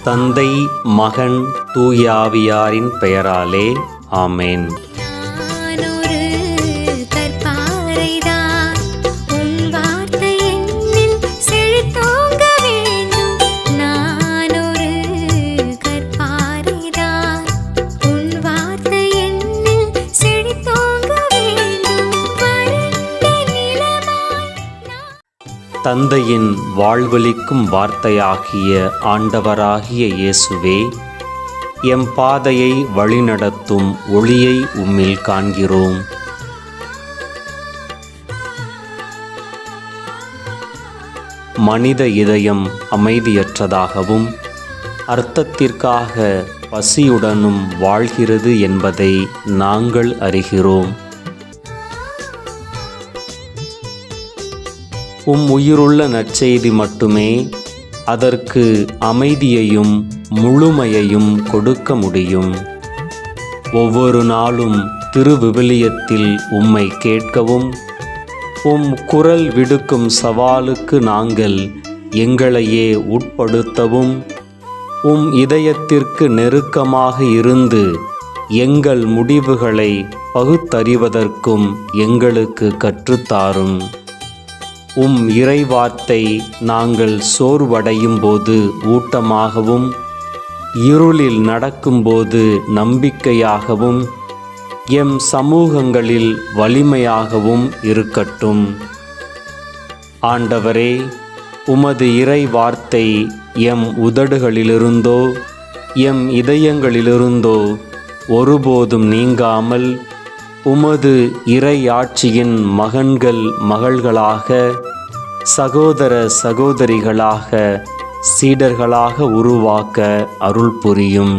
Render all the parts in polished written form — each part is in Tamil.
தந்தை, மகன், தூய ஆவியாரின் பெயராலே ஆமேன். தந்தையின் வாழ்வளிக்கும் வார்த்தையாகிய ஆண்டவராகிய இயேசுவே, எம் பாதையை வழிநடத்தும் ஒளியை உம்மில் காண்கிறோம். மனித இதயம் அமைதியற்றதாகவும் அர்த்தத்திற்காக பசியுடனும் வாழ்கிறது என்பதை நாங்கள் அறிகிறோம். உயிருள்ள நற்செய்தி மட்டுமே அதற்கு அமைதியையும் முழுமையையும் கொடுக்க முடியும். ஒவ்வொரு நாளும் திருவிவிலியத்தில் உம்மை கேட்கவும், குரல் விடுக்கும் சவாலுக்கு நாங்கள் எங்களையே உட்படுத்தவும், இதயத்திற்கு நெருக்கமாக இருந்து எங்கள் முடிவுகளை பகுத்தறிவதற்கும் எங்களுக்கு கற்றுத்தாரும். இறைவார்த்தை நாங்கள் சோர்வடையும் போது ஊட்டமாகவும், இருளில் நடக்கும்போது நம்பிக்கையாகவும், எம் சமூகங்களில் வலிமையாகவும் இருக்கட்டும். ஆண்டவரே, உமது இறைவார்த்தை எம் உதடுகளிலிருந்தோ எம் இதயங்களிலிருந்தோ ஒருபோதும் நீங்காமல் உமது இறையாட்சியின் மகன்கள் மகள்களாக, சகோதர சகோதரிகளாக, சீடர்களாக உருவாக்க அருள் புரியும்.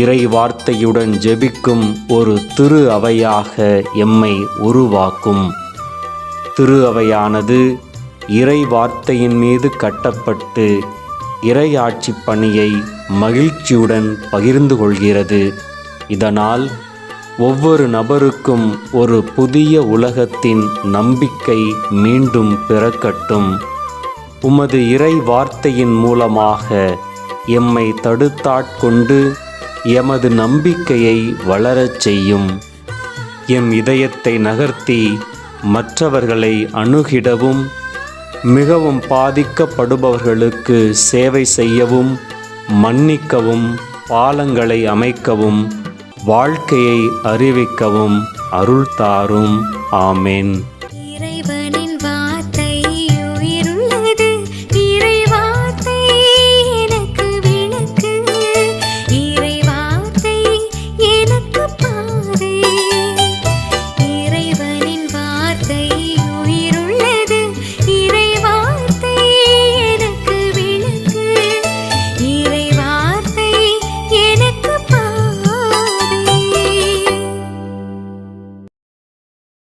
இறை வார்த்தையுடன் ஜெபிக்கும் ஒரு திரு அவையாக எம்மை உருவாக்கும். திரு அவையானது இறை வார்த்தையின் மீது கட்டப்பட்டு இறையாட்சி பணியை மகிழ்ச்சியுடன் பகிர்ந்து கொள்கிறது. இதனால் ஒவ்வொரு நபருக்கும் ஒரு புதிய உலகத்தின் நம்பிக்கை மீண்டும் பிறக்கட்டும். உமது இறை வார்த்தையின் மூலமாக எம்மை தடுத்தாட்கொண்டு எமது நம்பிக்கையை வளரச் செய்யும். எம் இதயத்தை நகர்த்தி மற்றவர்களை அணுகிடவும், மிகவும் பாதிக்கப்படுபவர்களுக்கு சேவை செய்யவும், மன்னிக்கவும், பாலங்களை அமைக்கவும், வாழ்க்கையை அறிவிக்கவும் அருள் தாரும். ஆமேன்.